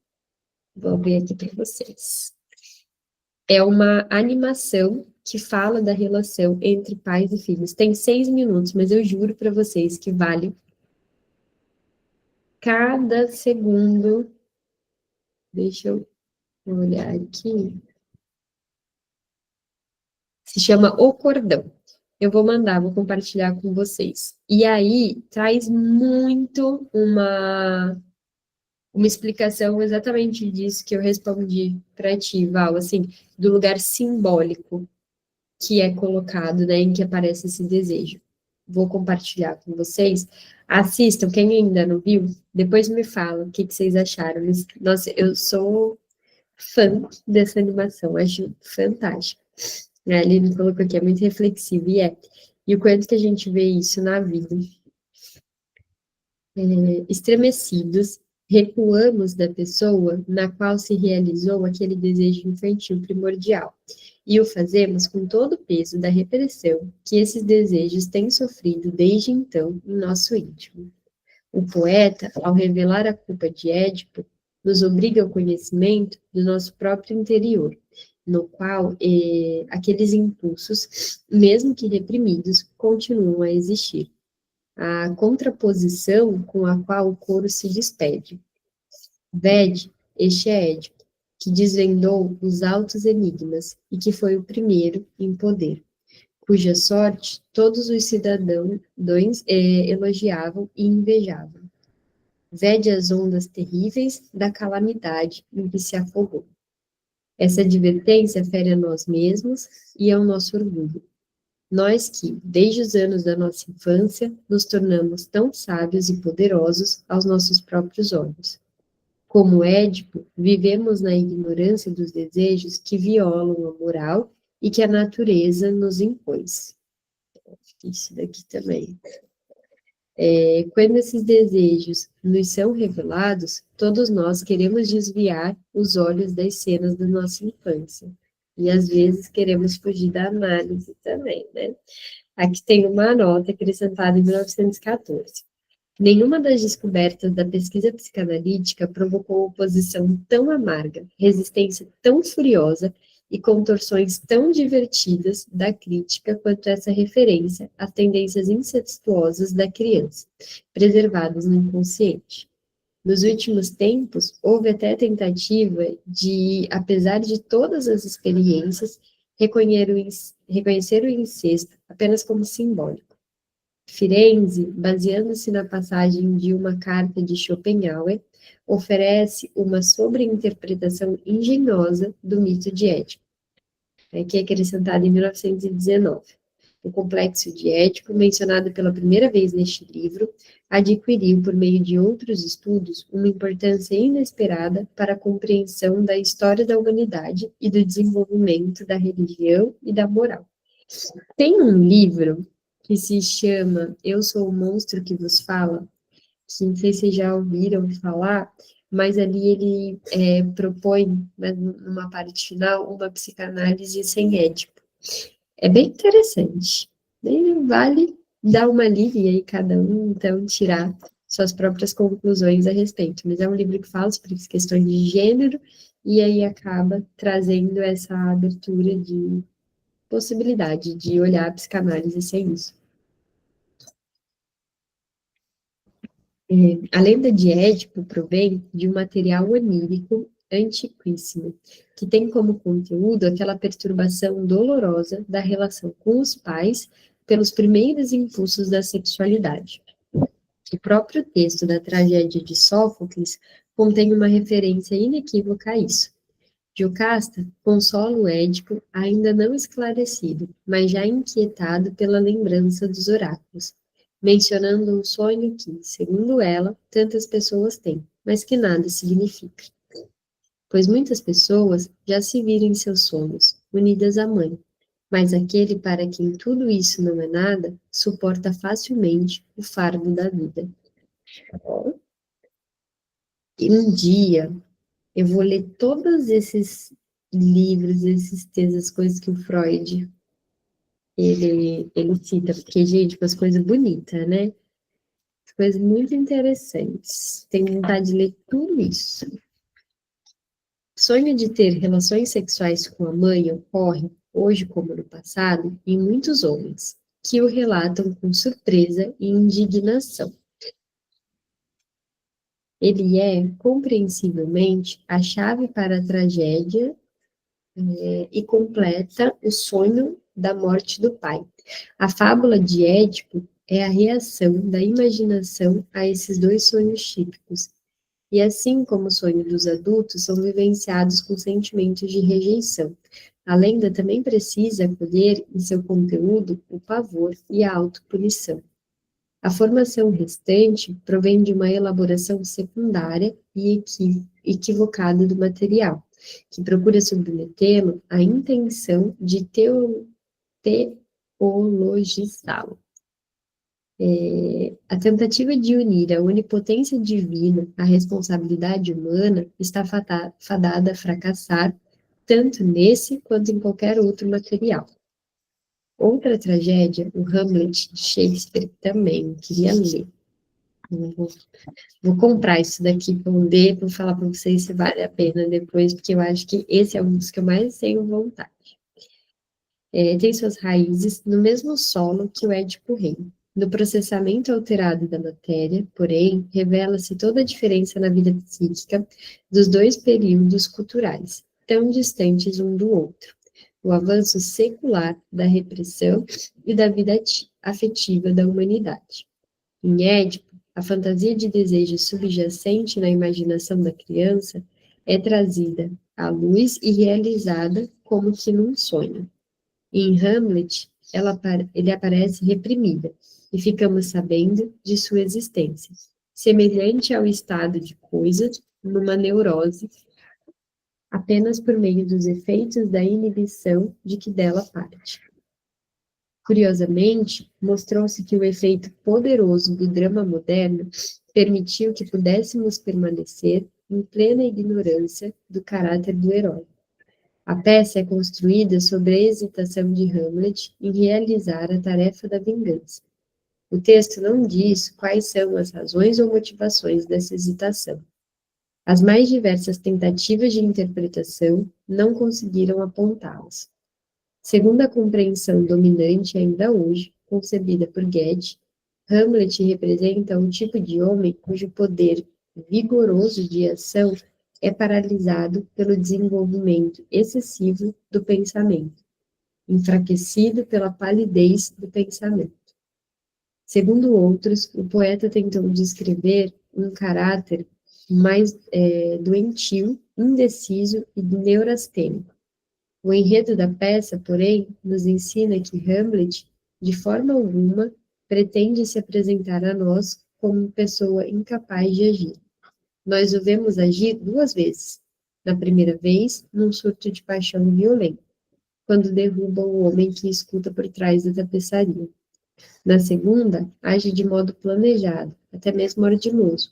Speaker 1: Vou abrir aqui para vocês. É uma animação que fala da relação entre pais e filhos. Tem 6 minutos, mas eu juro para vocês que vale cada segundo. Deixa eu olhar aqui. Se chama O Cordão. Eu vou mandar, vou compartilhar com vocês. E aí traz muito uma explicação exatamente disso que eu respondi para ti, Val, assim, do lugar simbólico que é colocado, né, em que aparece esse desejo. Vou compartilhar com vocês. Assistam, quem ainda não viu, depois me fala o que vocês acharam. Nossa, eu sou fã dessa animação, acho fantástica. A Aline colocou aqui, é muito reflexivo, e é. E o quanto que a gente vê isso na vida. Estremecidos, recuamos da pessoa na qual se realizou aquele desejo infantil primordial. E o fazemos com todo o peso da repressão que esses desejos têm sofrido desde então em nosso íntimo. O poeta, ao revelar a culpa de Édipo, nos obriga ao conhecimento do nosso próprio interior, no qual aqueles impulsos, mesmo que reprimidos, continuam a existir. A contraposição com a qual o coro se despede. Vede, este é Édipo, que desvendou os altos enigmas e que foi o primeiro em poder, cuja sorte todos os cidadãos elogiavam e invejavam. Vede as ondas terríveis da calamidade em que se afogou. Essa advertência fere a nós mesmos e ao nosso orgulho. Nós que, desde os anos da nossa infância, nos tornamos tão sábios e poderosos aos nossos próprios olhos. Como Édipo, vivemos na ignorância dos desejos que violam a moral e que a natureza nos impôs. Isso daqui também. Quando esses desejos nos são revelados, todos nós queremos desviar os olhos das cenas da nossa infância. E às vezes queremos fugir da análise também, né? Aqui tem uma nota acrescentada em 1914. Nenhuma das descobertas da pesquisa psicanalítica provocou oposição tão amarga, resistência tão furiosa e contorções tão divertidas da crítica quanto essa referência às tendências incestuosas da criança, preservadas no inconsciente. Nos últimos tempos, houve até tentativa de, apesar de todas as experiências, reconhecer o incesto apenas como simbólico. Firenze, baseando-se na passagem de uma carta de Schopenhauer, oferece uma sobreinterpretação engenhosa do mito de Édipo, que é acrescentada em 1919. O complexo de Édipo, mencionado pela primeira vez neste livro, adquiriu, por meio de outros estudos, uma importância inesperada para a compreensão da história da humanidade e do desenvolvimento da religião e da moral. Tem um livro que se chama Eu Sou o Monstro que Vos Fala, que não sei se vocês já ouviram falar, mas ali ele propõe, né, numa parte final, uma psicanálise sem Édipo. É bem interessante. Vale dar uma lida e aí cada um, então, tirar suas próprias conclusões a respeito. Mas é um livro que fala sobre as questões de gênero e aí acaba trazendo essa abertura de possibilidade de olhar a psicanálise sem isso. A lenda de Édipo provém de um material onírico antiquíssimo, que tem como conteúdo aquela perturbação dolorosa da relação com os pais pelos primeiros impulsos da sexualidade. O próprio texto da tragédia de Sófocles contém uma referência inequívoca a isso. Jocasta consola o Édipo ainda não esclarecido, mas já inquietado pela lembrança dos oráculos, mencionando um sonho que, segundo ela, tantas pessoas têm, mas que nada significa. Pois muitas pessoas já se viram em seus sonhos, unidas à mãe, mas aquele para quem tudo isso não é nada, suporta facilmente o fardo da vida. E um dia, eu vou ler todos esses livros, esses textos, as coisas que o Freud ele cita, porque, gente, umas coisas bonitas, né? Coisas muito interessantes. Tenho vontade de ler tudo isso. Sonho de ter relações sexuais com a mãe ocorre, hoje como no passado, em muitos homens, que o relatam com surpresa e indignação. Ele é, compreensivelmente, a chave para a tragédia e completa o sonho da morte do pai. A fábula de Édipo é a reação da imaginação a esses dois sonhos típicos, e assim como o sonho dos adultos, são vivenciados com sentimentos de rejeição. A lenda também precisa acolher em seu conteúdo o pavor e a autopunição. A formação restante provém de uma elaboração secundária e equivocada do material, que procura submetê-lo à intenção de teologizá-lo. A tentativa de unir a onipotência divina à responsabilidade humana está fadada a fracassar tanto nesse quanto em qualquer outro material. Outra tragédia, o Hamlet de Shakespeare, também queria ler. Vou comprar isso daqui para ler, para falar para vocês se vale a pena depois, porque eu acho que esse é um dos que eu mais tenho vontade. Tem suas raízes no mesmo solo que o Édipo Rei. No processamento alterado da matéria, porém, revela-se toda a diferença na vida psíquica dos dois períodos culturais, tão distantes um do outro. O avanço secular da repressão e da vida afetiva da humanidade. Em Édipo, a fantasia de desejo subjacente na imaginação da criança é trazida à luz e realizada como que num sonho. Em Hamlet, ele aparece reprimida, e ficamos sabendo de sua existência, semelhante ao estado de coisas numa neurose, apenas por meio dos efeitos da inibição de que dela parte. Curiosamente, mostrou-se que o efeito poderoso do drama moderno permitiu que pudéssemos permanecer em plena ignorância do caráter do herói. A peça é construída sobre a hesitação de Hamlet em realizar a tarefa da vingança. O texto não diz quais são as razões ou motivações dessa hesitação. As mais diversas tentativas de interpretação não conseguiram apontá-las. Segundo a compreensão dominante ainda hoje, concebida por Goethe, Hamlet representa um tipo de homem cujo poder vigoroso de ação é paralisado pelo desenvolvimento excessivo do pensamento, enfraquecido pela palidez do pensamento. Segundo outros, o poeta tentou descrever um caráter mais doentio, indeciso e neurastênico. O enredo da peça, porém, nos ensina que Hamlet, de forma alguma, pretende se apresentar a nós como pessoa incapaz de agir. Nós o vemos agir duas vezes. Na primeira vez, num surto de paixão violenta, quando derruba o homem que escuta por trás da tapeçaria. Na segunda, age de modo planejado, até mesmo ardiloso,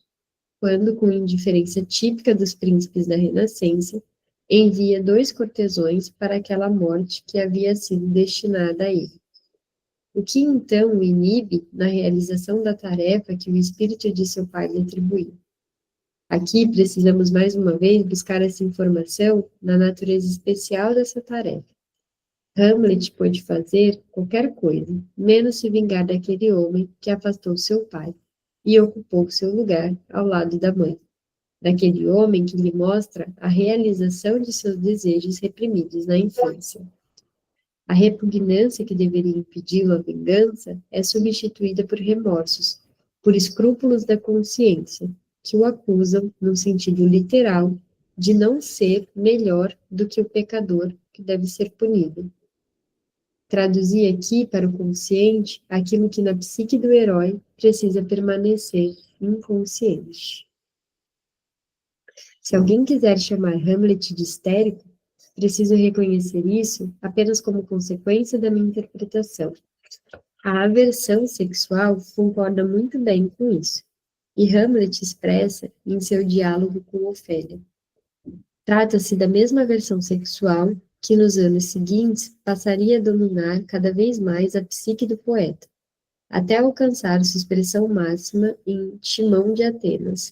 Speaker 1: quando, com indiferença típica dos príncipes da Renascença, envia 2 cortesões para aquela morte que havia sido destinada a ele. O que então o inibe na realização da tarefa que o espírito de seu pai lhe atribuiu? Aqui precisamos mais uma vez buscar essa informação na natureza especial dessa tarefa. Hamlet pôde fazer qualquer coisa, menos se vingar daquele homem que afastou seu pai e ocupou seu lugar ao lado da mãe, daquele homem que lhe mostra a realização de seus desejos reprimidos na infância. A repugnância que deveria impedi-lo a vingança é substituída por remorsos, por escrúpulos da consciência, que o acusam, no sentido literal, de não ser melhor do que o pecador que deve ser punido. Traduzi aqui para o consciente aquilo que na psique do herói precisa permanecer inconsciente. Se alguém quiser chamar Hamlet de histérico, preciso reconhecer isso apenas como consequência da minha interpretação. A aversão sexual concorda muito bem com isso, e Hamlet expressa em seu diálogo com Ofélia. Trata-se da mesma aversão sexual que nos anos seguintes passaria a dominar cada vez mais a psique do poeta, até alcançar sua expressão máxima em Timão de Atenas.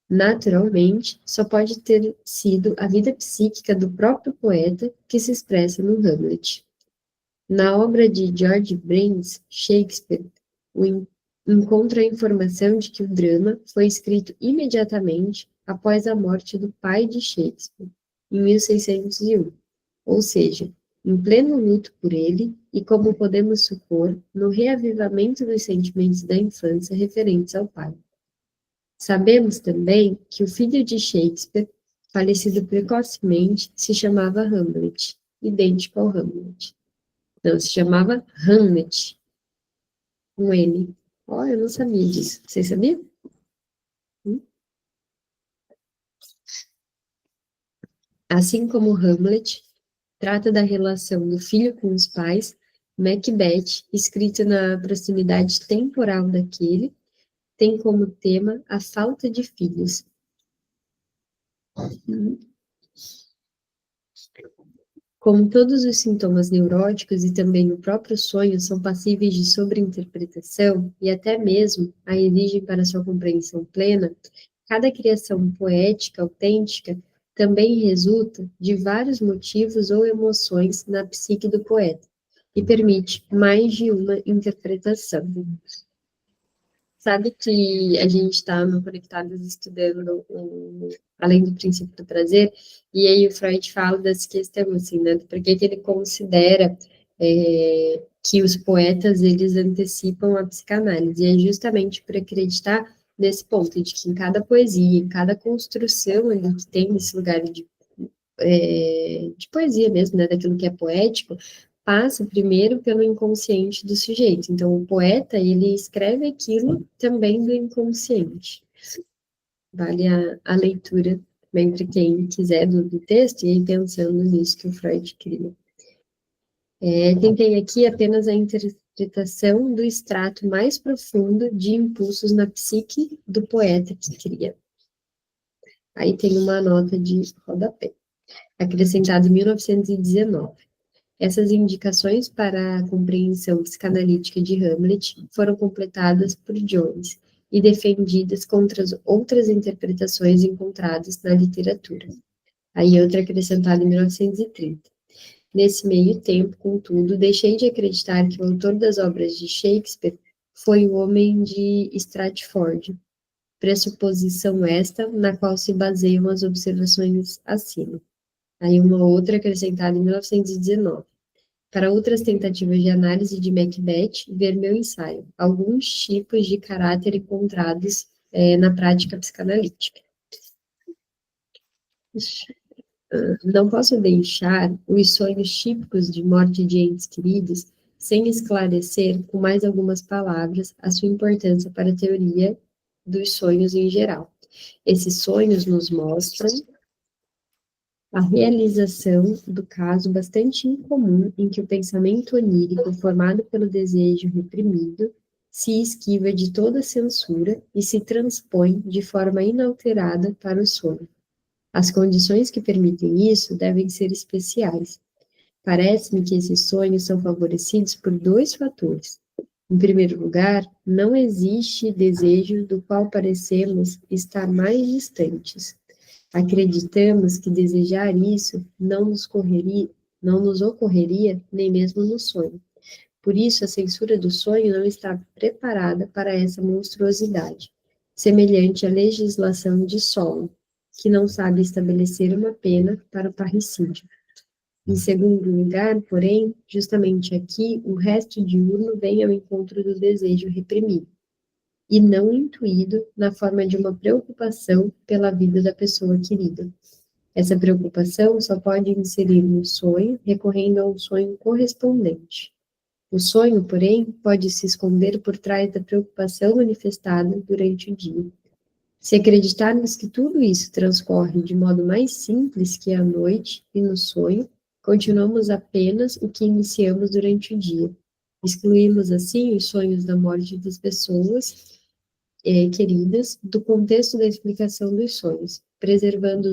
Speaker 1: Naturalmente, só pode ter sido a vida psíquica do próprio poeta que se expressa no Hamlet. Na obra de George Brandes, Shakespeare, encontra a informação de que o drama foi escrito imediatamente após a morte do pai de Shakespeare, em 1601, ou seja, em pleno luto por ele e, como podemos supor, no reavivamento dos sentimentos da infância referentes ao pai. Sabemos também que o filho de Shakespeare, falecido precocemente, se chamava Hamlet, idêntico ao Hamlet. Não, se chamava Hamlet, com N. Eu não sabia disso. Vocês sabiam? Assim como Hamlet trata da relação do filho com os pais, Macbeth, escrito na proximidade temporal daquele, tem como tema a falta de filhos. Como todos os sintomas neuróticos e também o próprio sonho são passíveis de sobreinterpretação e até mesmo a exigem para sua compreensão plena, cada criação poética autêntica também resulta de vários motivos ou emoções na psique do poeta e permite mais de uma interpretação. Sabe que a gente está no Conectados estudando além do princípio do prazer, e aí o Freud fala dessa questão, assim, né, porque que ele considera que os poetas, eles antecipam a psicanálise, e é justamente por acreditar nesse ponto, de que em cada poesia, em cada construção ali que tem nesse lugar de poesia mesmo, né, daquilo que é poético, passa primeiro pelo inconsciente do sujeito. Então, o poeta, ele escreve aquilo também do inconsciente. Vale a leitura também para quem quiser do texto, e aí pensando nisso que o Freud cria. Tentei aqui apenas a interpretação do extrato mais profundo de impulsos na psique do poeta que cria. Aí tem uma nota de rodapé, acrescentada em 1919. Essas indicações para a compreensão psicanalítica de Hamlet foram completadas por Jones e defendidas contra as outras interpretações encontradas na literatura. Aí outra acrescentada em 1930. Nesse meio tempo, contudo, deixei de acreditar que o autor das obras de Shakespeare foi o homem de Stratford, pressuposição esta na qual se baseiam as observações acima. Aí uma outra acrescentada em 1919. Para outras tentativas de análise de Macbeth, ver meu ensaio. Alguns tipos de caráter encontrados na prática psicanalítica. Não posso deixar os sonhos típicos de morte de entes queridos sem esclarecer com mais algumas palavras a sua importância para a teoria dos sonhos em geral. Esses sonhos nos mostram a realização do caso bastante incomum em que o pensamento onírico, formado pelo desejo reprimido, se esquiva de toda censura e se transpõe de forma inalterada para o sonho. As condições que permitem isso devem ser especiais. Parece-me que esses sonhos são favorecidos por dois fatores. Em primeiro lugar, não existe desejo do qual parecemos estar mais distantes. Acreditamos que desejar isso não nos ocorreria nem mesmo no sonho. Por isso, a censura do sonho não está preparada para essa monstruosidade, semelhante à legislação de Solon, que não sabe estabelecer uma pena para o parricídio. Em segundo lugar, porém, justamente aqui, o resto diurno vem ao encontro do desejo reprimido, e não intuído na forma de uma preocupação pela vida da pessoa querida. Essa preocupação só pode inserir no sonho, recorrendo a um sonho correspondente. O sonho, porém, pode se esconder por trás da preocupação manifestada durante o dia. Se acreditarmos que tudo isso transcorre de modo mais simples que à noite e no sonho, continuamos apenas o que iniciamos durante o dia. Excluímos, assim, os sonhos da morte das pessoas queridas do contexto da explicação dos sonhos, preservando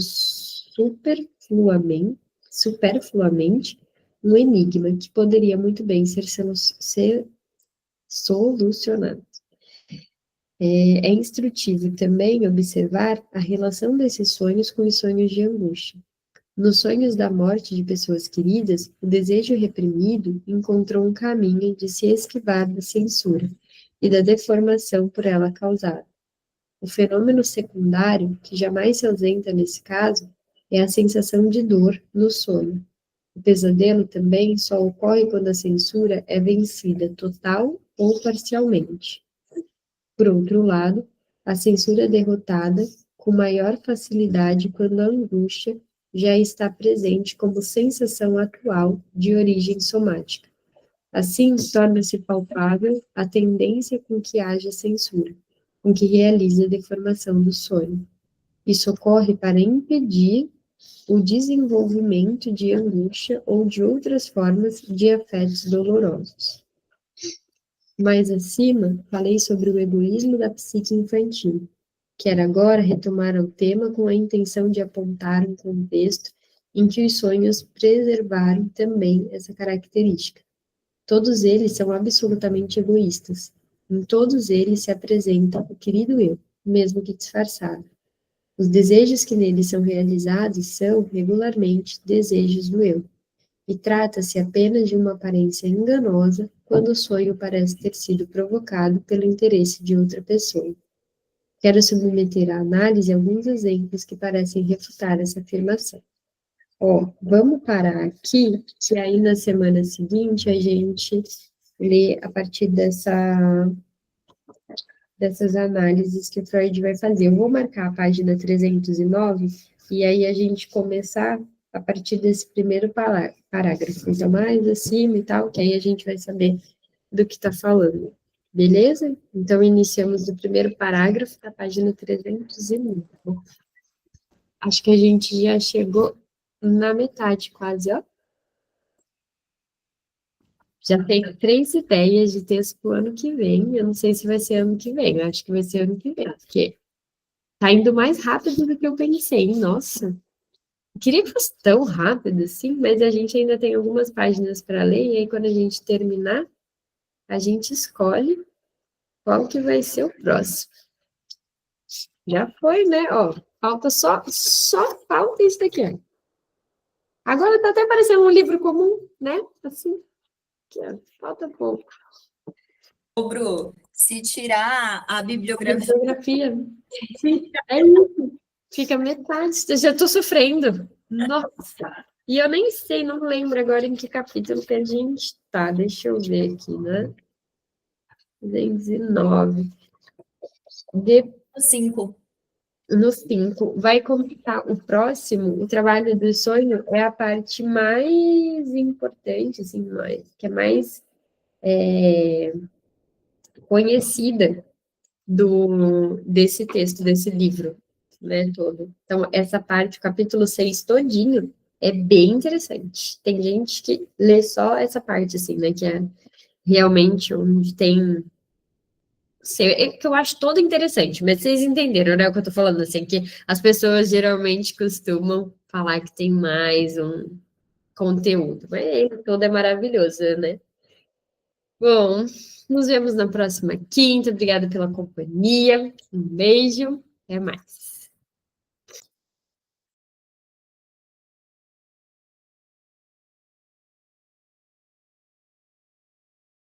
Speaker 1: superfluamente um enigma que poderia muito bem ser solucionado. É instrutivo também observar a relação desses sonhos com os sonhos de angústia. Nos sonhos da morte de pessoas queridas, o desejo reprimido encontrou um caminho de se esquivar da censura e da deformação por ela causada. O fenômeno secundário, que jamais se ausenta nesse caso, é a sensação de dor no sonho. O pesadelo também só ocorre quando a censura é vencida total ou parcialmente. Por outro lado, a censura é derrotada com maior facilidade quando a angústia já está presente como sensação atual de origem somática. Assim, torna-se palpável a tendência com que haja censura, com que realiza a deformação do sonho. Isso ocorre para impedir o desenvolvimento de angústia ou de outras formas de afetos dolorosos. Mais acima, falei sobre o egoísmo da psique infantil. Quero agora retomar o tema com a intenção de apontar um contexto em que os sonhos preservaram também essa característica. Todos eles são absolutamente egoístas. Em todos eles se apresenta o querido eu, mesmo que disfarçado. Os desejos que neles são realizados são, regularmente, desejos do eu. E trata-se apenas de uma aparência enganosa quando o sonho parece ter sido provocado pelo interesse de outra pessoa. Quero submeter à análise alguns exemplos que parecem refutar essa afirmação. Vamos parar aqui, que aí na semana seguinte a gente lê a partir dessas análises que o Freud vai fazer. Eu vou marcar a página 309 e aí a gente começar a partir desse primeiro parágrafo. Então, mais acima e tal, que aí a gente vai saber do que está falando. Beleza? Então, iniciamos do primeiro parágrafo da página 309. Acho que a gente já chegou na metade quase, ó. Já tenho 3 ideias de texto para o ano que vem. Eu não sei se vai ser ano que vem, eu acho que vai ser ano que vem, porque tá indo mais rápido do que eu pensei, nossa. Eu queria que fosse tão rápido assim, mas a gente ainda tem algumas páginas para ler, e aí quando a gente terminar, a gente escolhe qual que vai ser o próximo. Já foi, né? Falta só falta isso daqui, ó. Agora tá até parecendo um livro comum, né? Assim, aqui, ó, falta pouco.
Speaker 2: Ô, Bru, se tirar a bibliografia,
Speaker 1: É isso. Fica metade. Eu já tô sofrendo. Nossa. E eu nem sei, não lembro agora em que capítulo que a gente tá. Deixa eu ver aqui, né? 19.
Speaker 2: os 5.
Speaker 1: No 5, vai completar o próximo, o trabalho do sonho é a parte mais importante, assim, que é mais conhecida desse texto, desse livro, né, todo. Então, essa parte, o capítulo 6 todinho, é bem interessante. Tem gente que lê só essa parte, assim, né, que é realmente onde tem... É que eu acho todo interessante, mas vocês entenderam, né, o que eu tô falando, assim, que as pessoas geralmente costumam falar que tem mais um conteúdo, mas ele todo é maravilhoso, né? Bom, nos vemos na próxima quinta. Obrigada pela companhia. Um beijo. Até mais.